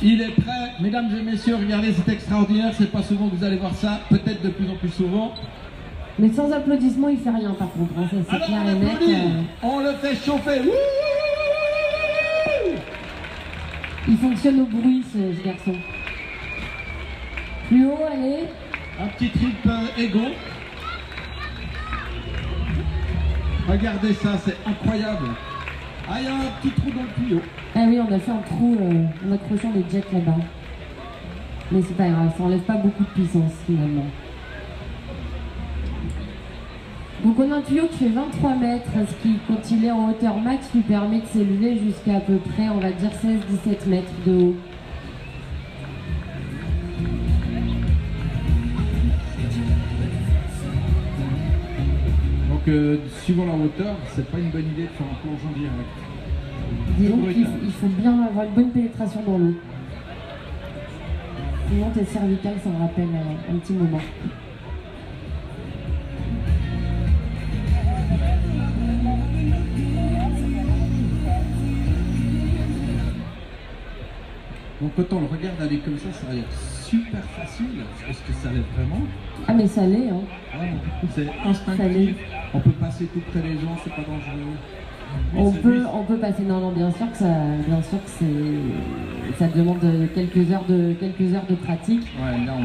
Il est prêt, mesdames et messieurs, regardez, c'est extraordinaire, c'est pas souvent que vous allez voir ça, peut-être de plus en plus souvent. Mais sans applaudissements, il fait rien par contre, hein, c'est clair et net. On le fait chauffer. Il fonctionne au bruit ce garçon. Plus haut, allez. Un petit trip égaux. Regardez ça, c'est incroyable. Ah, il y a un petit trou dans le tuyau. Ah oui, on a fait un trou en accrochant les jets là-bas. Mais c'est pas grave, ça enlève pas beaucoup de puissance finalement. Donc on a un tuyau qui fait 23 mètres, ce qui, quand il est en hauteur max, lui permet de s'élever jusqu'à peu près, on va dire 16-17 mètres de haut. Donc, suivant la hauteur, c'est pas une bonne idée de faire un plongeon direct. Disons qu'il faut bien avoir une bonne pénétration dans l'eau. Sinon tes cervicales, ça me rappelle un petit moment. Donc quand on le regarde aller comme ça a l'air super facile. Est-ce que ça l'est vraiment? Ah mais ça l'est, hein. Ouais, c'est instinctif. On peut passer tout près des gens, c'est pas dangereux. On peut passer. Non, bien sûr que ça demande quelques heures de pratique. Ouais, là on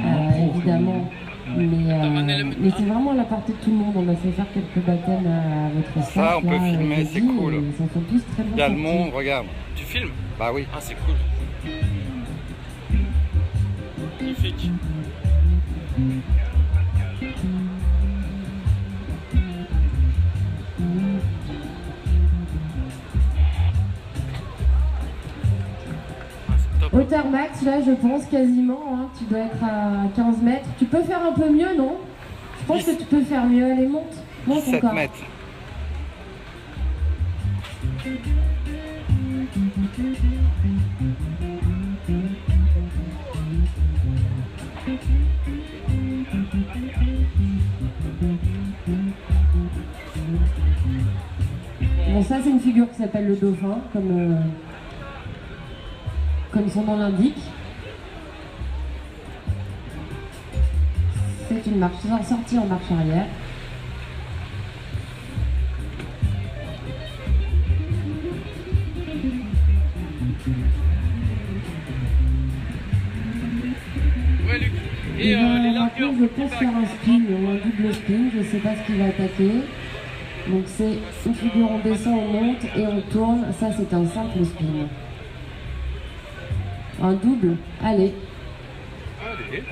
évidemment. Mais c'est vraiment à la portée de tout le monde. On a fait faire quelques baptêmes à votre staff. Ça, on peut filmer, c'est cool. Ils s'en sont tous très bien. Il y a le monde, regarde. Tu filmes? Bah oui. Ah, c'est cool. Magnifique. Hauteur max, là, je pense quasiment. Hein, tu dois être à 15 mètres. Tu peux faire un peu mieux, non? Je pense que tu peux faire mieux. Allez, monte. Monte 17 encore. mètres. Bon, ça, c'est une figure qui s'appelle le dauphin, comme son nom l'indique. C'est une marche sortie en marche arrière. Ouais, Luc. Et les largeurs. Je pense faire un spin ou un double spin, je ne sais pas ce qu'il va attaquer. Donc c'est une figure, on descend, on monte et on tourne. Ça, c'est un simple spin. Un double, allez. Allez.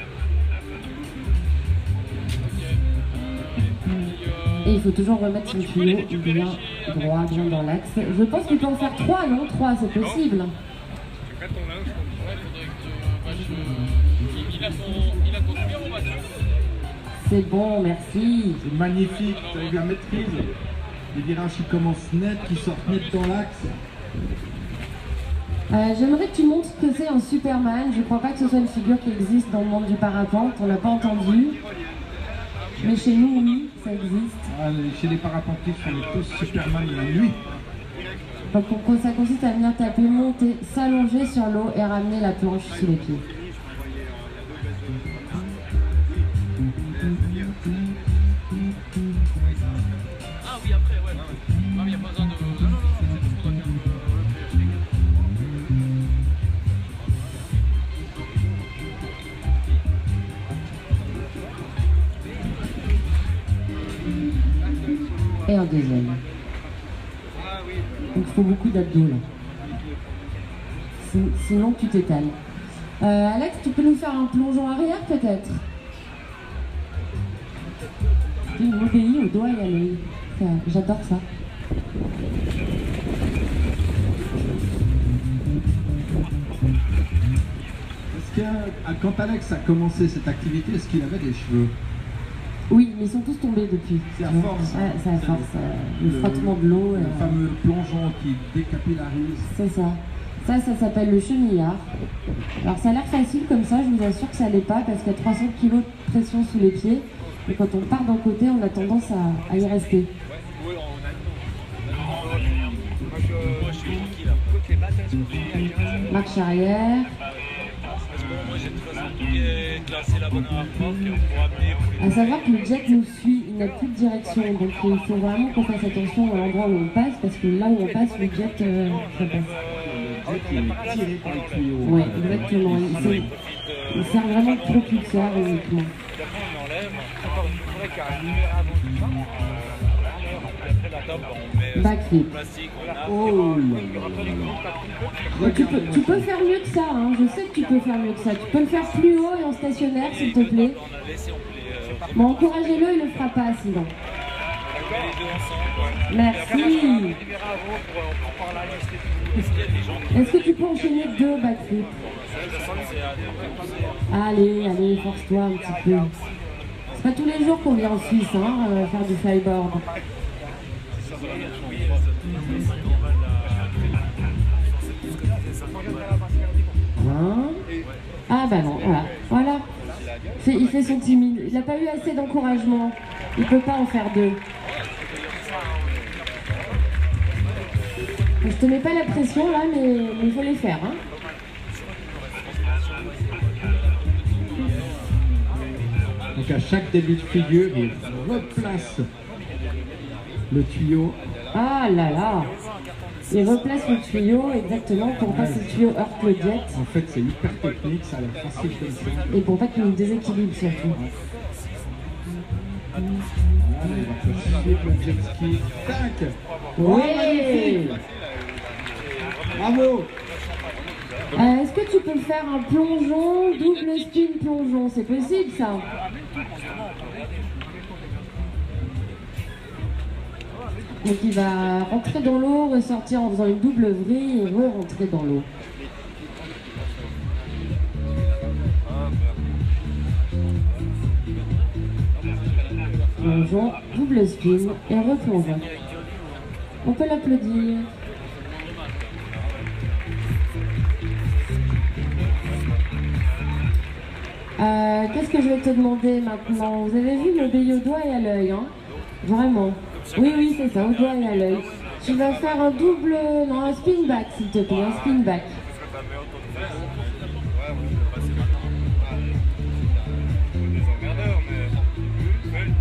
Et il faut toujours remettre son tuyau bien droit, bien dans l'axe. Je pense qu'il peut en faire 3, non? 3, c'est possible. Ouais, il a ton numéro, Mathieu. C'est bon, merci. C'est magnifique, tu as eu la maîtrise. Les virages qui commencent net, qui sortent net dans l'axe. J'aimerais que tu montres ce que c'est un Superman. Je crois pas que ce soit une figure qui existe dans le monde du parapente, on l'a pas entendu. Mais chez nous, oui, ça existe. Ah, chez les parapentistes, on est tous Superman la nuit. Donc ça consiste à venir taper, monter, s'allonger sur l'eau et ramener la planche sous les pieds. Ah oui, après, ouais. Non, mais il n'y a pas besoin de... Non, c'est pour Et un deuxième. Donc il faut beaucoup d'abdos là. Sinon tu t'étales. Alex, tu peux nous faire un plongeon arrière peut-être? Tu m'obéis au doigt et à l'œil. J'adore ça. Est-ce que quand Alex a commencé cette activité, est-ce qu'il avait des cheveux? Oui, mais ils sont tous tombés depuis. C'est à force. Ouais, c'est à force. Le frottement de l'eau. Le fameux plongeon qui décapillarise. C'est ça. Ça s'appelle le chenillard. Alors ça a l'air facile comme ça, je vous assure que ça l'est pas parce qu'il y a 300 kg de pression sous les pieds. Et quand on part d'un côté, on a tendance à y rester. Ouais, on a... Moi, je suis tranquille. Marche arrière. Parce que moi j'ai de toute façon tout est classé là-bas dans la porte et on pourra amener. À savoir que le jet nous suit, il n'a plus de direction, donc il faut vraiment qu'on fasse attention à l'endroit où on passe, parce que là où on passe, le jet ça passe. Le jet qui est tiré par les tuyaux. Oui, exactement. Il sert vraiment de propulseur uniquement. Après on enlève, encore il faudrait qu'arriver avant tout ça. Après la table on met Backflip. plastique, on a. Oh là là. Tu peux faire mieux que ça, hein. Je sais que tu peux faire mieux que ça. Tu peux le faire plus haut et en stationnaire, s'il te plaît. On a laissé, on peut les. Bon, encouragez-le, il ne le fera pas sinon. On met les deux ensemble. Merci. Est-ce que tu peux enchaîner 2 backflips? Allez, force-toi un petit peu. C'est pas tous les jours qu'on vient en Suisse, hein, faire du flyboard. Hein? Ah bah non, voilà. Il fait son timide. Il n'a pas eu assez d'encouragement. Il peut pas en faire 2. Je te mets pas la pression là, mais il faut les faire. Hein. Donc à chaque début de figure, il replace le tuyau. Ah là là. Il replace le tuyau exactement pour pas que le tuyau heurte le jet. En fait, c'est hyper technique, ça a l'air facile comme ça. Et pour pas qu'il nous déséquilibre surtout. Voilà, il va faire suivre le jet ski. Tac! Oui. Magnifique! Bravo! Est-ce que tu peux faire un plongeon, double spin plongeon? C'est possible ça? Donc il va rentrer dans l'eau, ressortir en faisant une double vrille et re-rentrer dans l'eau. Plongeon, double spin et replongeon. On peut l'applaudir. Qu'est-ce que je vais te demander maintenant? Vous avez vu m'obéir au doigt et à l'œil, hein? Vraiment. Oui, c'est ça, au doigt et à l'œil. Tu vas faire un double... Non, un spin back, s'il te plaît, un spin back.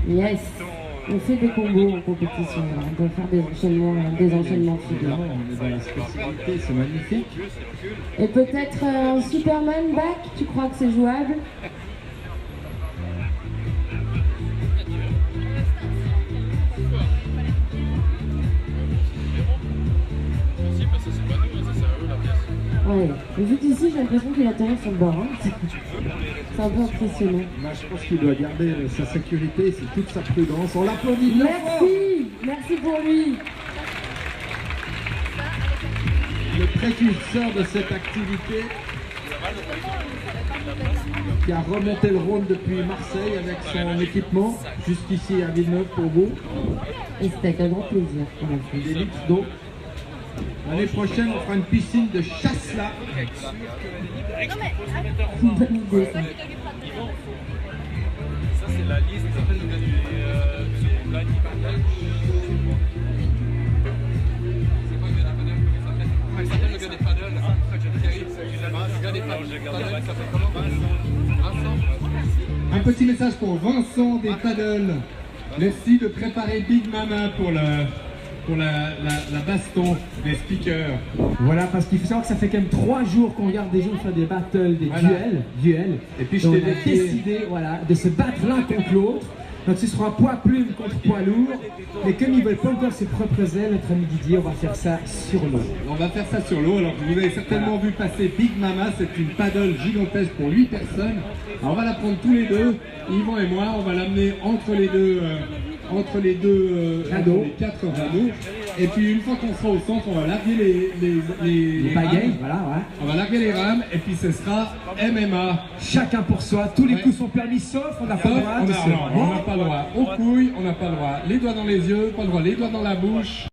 Yes. On fait des combos en compétition, là. On peut faire des enchaînements figures. On est dans la spécialité, c'est magnifique. Et peut-être un Superman back, tu crois que c'est jouable? Ouais, vu d'ici, j'ai l'impression qu'il atterrit sur le bord. Hein. C'est un peu impressionnant. Moi, je pense qu'il doit garder sa sécurité, c'est toute sa prudence. On l'applaudit. Merci pour lui. Le précurseur de cette activité, qui a remonté le Rhône depuis Marseille avec son équipement, jusqu'ici à Villeneuve pour vous. Et c'était avec un grand plaisir. L'élite, donc. L'année prochaine, on fera une piscine de chasse là. Bonne idée. Ça. Ça, c'est la liste du planning. Il s'appelle le gars des paddles. Le gars des paddles, il s'appelle comment? Un petit message pour Vincent des paddles. Merci de préparer Big Mama pour la baston des speakers. Voilà, parce qu'il faut savoir que ça fait quand même 3 jours qu'on regarde des gens faire des battles, des Voilà. duels. Et puis Donc, on a décidé de se battre l'un contre l'autre. Donc ce sera poids plume contre poids lourd. Mais comme ils veulent pas encore ses propres ailes, notre ami Didier, on va faire ça sur l'eau. On va faire ça sur l'eau. Alors vous avez certainement vu passer Big Mama, c'est une paddle gigantesque pour 8 personnes. Alors, on va la prendre tous les deux, Yvan et moi, on va l'amener entre les deux radeaux. les 4 radeaux. Et puis une fois qu'on sera au centre, on va larguer les pagaies, rames. voilà, ouais. On va larguer les rames et puis ce sera MMA. Chacun pour soi, tous les Ouais. coups sont permis, sauf on n'a pas le droit On de n'a se pas le droit. Aux couilles, on n'a pas le droit. Les doigts dans les yeux, pas le droit. Les doigts dans la bouche.